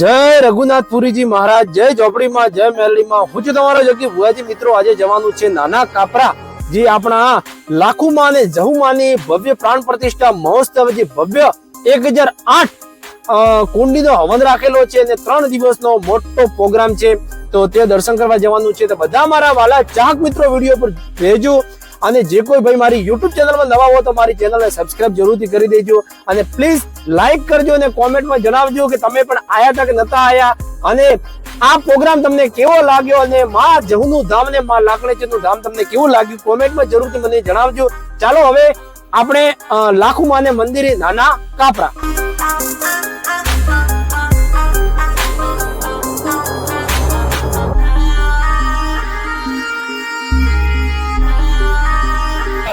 જય રઘુનાથપુરી જી મહારાજ, જય ઝોપડીમાં, જય મેલડીમાં। હું છું તમારો જોગી ભુવાજી। મિત્રો, આજે જવાનું છે નાના કાપરા, જે આપણા લાખુમાં અને જહુમાની ભવ્ય પ્રાણ પ્રતિષ્ઠા મહોત્સવ, જે ભવ્ય 1008 કુંડીનો હવન રાખેલો છે અને 3 દિવસનો મોટો પ્રોગ્રામ છે। તો તે દર્શન કરવા જવાનું છે। તો બધા મારા વાલા ચાહક મિત્રો વિડીયો પર રહેજો, અને જે કોઈ ભાઈ મારી YouTube ચેનલમાં નવા હો તો મારી ચેનલને સબસ્ક્રાઇબ જરૂરથી કરી દેજો, અને પ્લીઝ લાઈક કરજો અને કોમેન્ટમાં જણાવજો કે તમે પણ આયા હતા કે નતા આયા, અને આ પ્રોગ્રામ તમને કેવો લાગ્યો, અને માં જહુનું ધામ ને માં લાકડેચરનું ધામ તમને કેવું લાગ્યું કોમેન્ટમાં જરૂરથી મને જણાવજો। ચાલો હવે આપણે લાખુમાને મંદિરે નાના કાપરા।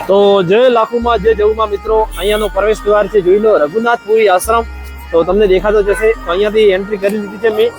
તો જય લાખુમાં, જય જહુમાં મિત્રો, અહીંયાનો પ્રવેશ દ્વાર છે, જોઈ લો રઘુનાથપુરી આશ્રમ। તો તમને દેખાતો જશે, તો અહીંયાથી એન્ટ્રી કરી દીધી છે મેં।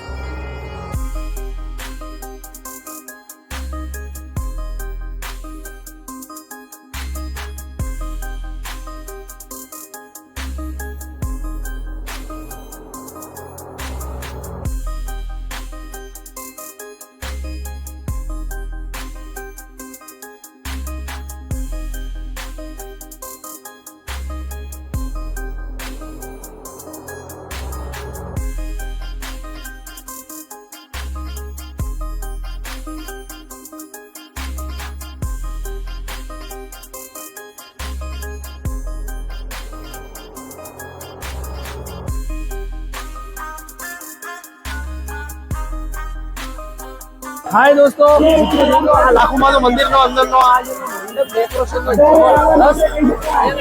हाय दोस्तों, लाखुमानो मंदिरનો અંદરનો આ જે મંડપ ડેકોરેશનનો જબરદસ્ત એનો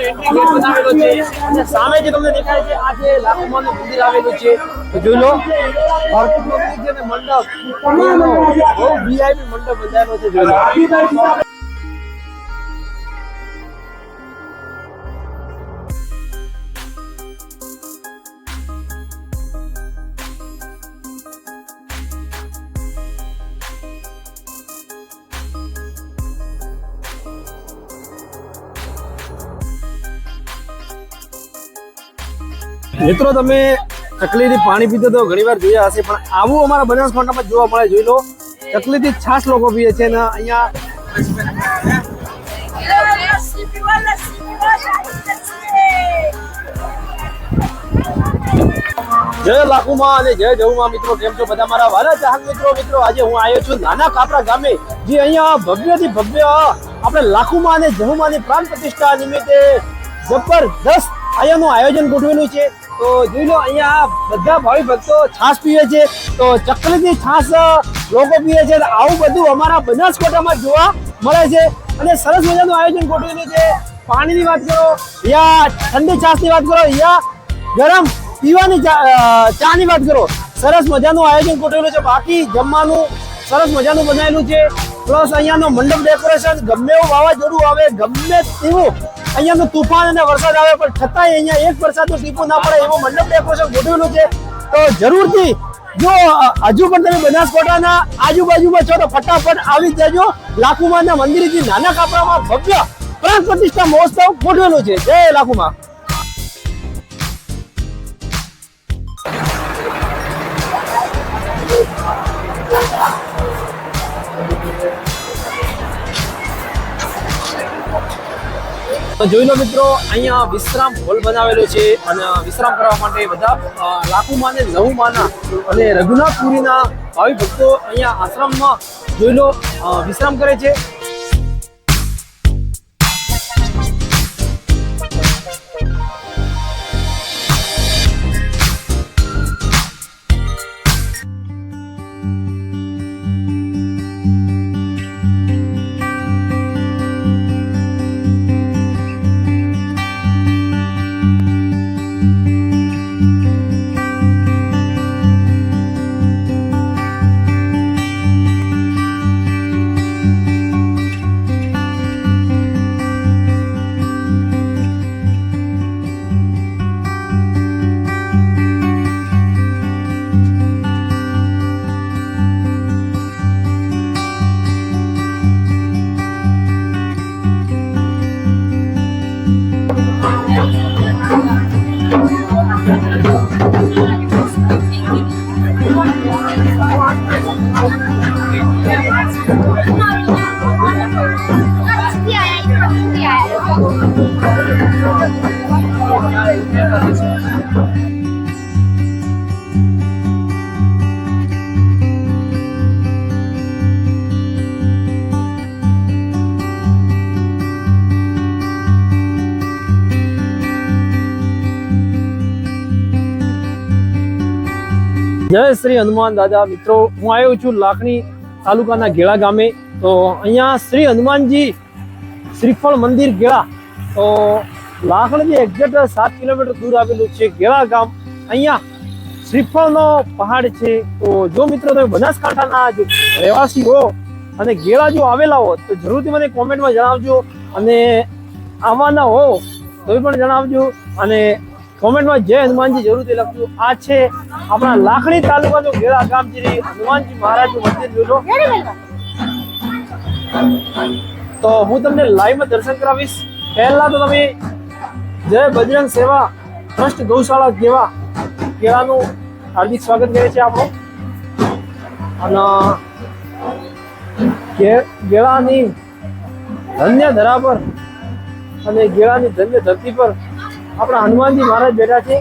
એન્ટ્રી ગેટ બનાવેલો છે, અને સામે જે તમને દેખાય છે આ જે લાખુમાનું મંદિર આવેલું છે, તો જોઈ લો ભરપૂર જે મંડપ, એનો બહુ વીઆઈપી મંડપ બંધાયેલો છે, જોઈ લો। મિત્રો, તમે ચકલીથી પાણી પીતો તો ઘણી વાર જોયા હશે, પણ આવું અમારા બનાસકાંઠામાં જોવા મળે। જોઈ લો, ચકલીથી છાશ લોકો પીએ છે, ને અહીંયા જય લાખુમાં અને જય જહુમાં। મિત્રો, કેમ છો બધા મારા વાલા ચાહક મિત્રો? મિત્રો, આજે હું આવ્યો છું નાના કાપરા ગામે, જે અહીંયા ભવ્યથી ભવ્ય આપણે લાખુમાં અને જહુમાની પ્રાણ પ્રતિષ્ઠા નિમિત્તે જબરદસ્ત અહીંયાનું આયોજન ગોઠવેલું છે। તો જોઈ લો, અહીંયા બધા ભાવિ ભક્તો છાશ પીવે છે, તો ચકલીથી છાશ લોકો પીવે છે। આવું બધું અમારા બનાસકાંઠામાં જોવા મળે છે, અને સરસ મજાનું આયોજન ગોઠવેલું છે। પાણીની વાત કરો યા ઠંડી છાશની વાત કરો યા ગરમ પીવાની ચાની વાત કરો, સરસ મજાનું આયોજન ગોઠવેલું છે। બાકી જમવાનું સરસ મજાનું બનાવેલું છે, પ્લસ અહીંયાનો મંડપ ડેકોરેશન, ગમે એવું વાવાઝોડું આવે, ગમે તેવું અહીંયાનું તુફાન અને વરસાદ આવે, પણ છતાંય અહીંયા એક વરસાદનું ટીપું ના પડે એવો મંડપ ડેકોરેશન ગોઠવેલું છે। તો જરૂરથી જો હજુ પણ તમે બનાસકાંઠાના આજુબાજુમાં છો તો ફટાફટ આવી જજો। લાખુમાના મંદિરથી નાના કાપરામાં ભવ્ય પ્રાણ પ્રતિષ્ઠા મહોત્સવ ગોઠવેલું છે। જય લાખુમા। તો જોઈ લો મિત્રો, અહીંયા વિશ્રામ હોલ બનાવેલો છે, અને વિશ્રામ કરવા માટે બધા લાખુમાં અને જહુમાના અને રઘુનાથપુરીના ભાવિ ભક્તો અહીંયા આશ્રમમાં જોઈ લો વિશ્રામ કરે છે। જય શ્રી હનુમાન દાદા. મિત્રો હું આવ્યો છું લાખણી તાલુકાના ગેળા ગામે. તો અહીંયા શ્રી હનુમાનજી શ્રીફળ મંદિર ગેળા. તો લાખણીથી એક્ઝેક્ટ 7 કિલોમીટર દૂર આવેલું છે ગેળા ગામ. અહીંયા શ્રીફળનો પહાડ છે. તો જો મિત્રો તમે બનાસકાંઠાના જો રહેવાસી હો અને ગેળા જો આવેલા હો તો જરૂરથી મને કોમેન્ટમાં જણાવજો, અને આવવાના હો તો પણ જણાવજો, અને કોમેન્ટમાં જય હનુમાનજી જરૂરથી લખજો. આ છે આપણા લાખણી તાલુકાનું ગેળા ગામ, શ્રી હનુમાનજી મહારાજનું મંદિર જોજો. તો હું તમને લાઈવમાં દર્શન કરાવીશ. પહેલા તો તમે જય બજરંગ સેવા ટ્રસ્ટ ગૌશાળા જેવા ગેળાનું હાર્દિક સ્વાગત કરે છે આપણું. અને ગેળાની ધન્ય ધરા પર અને ગેળાની ધન્ય ધરતી પર આપણા હનુમાનજી મહારાજ બેઠા છે.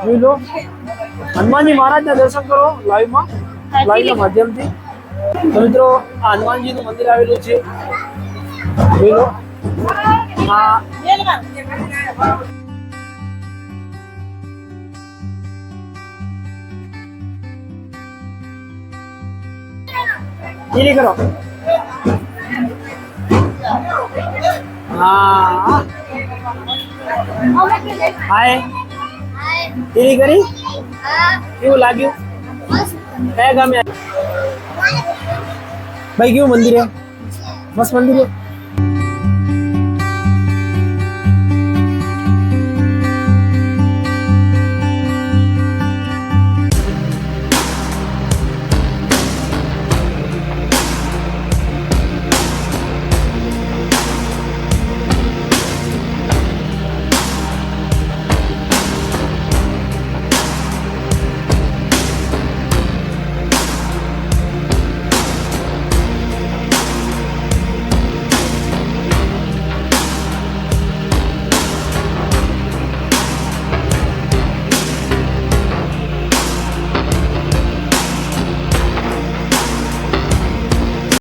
જોઈ લો, હનુમાનજી મહારાજના દર્શન કરો લાઈવના માધ્યમથી. તો મિત્રો આ હનુમાનજીનું મંદિર આવેલું છે. જોઈ લો, આ ધીરે કરો. હા હાય ધીરે કરી. કેવું લાગ્યું? કયા ગામે ભાઈ? કેવું મંદિર હે? મસ્ત મંદિર હે.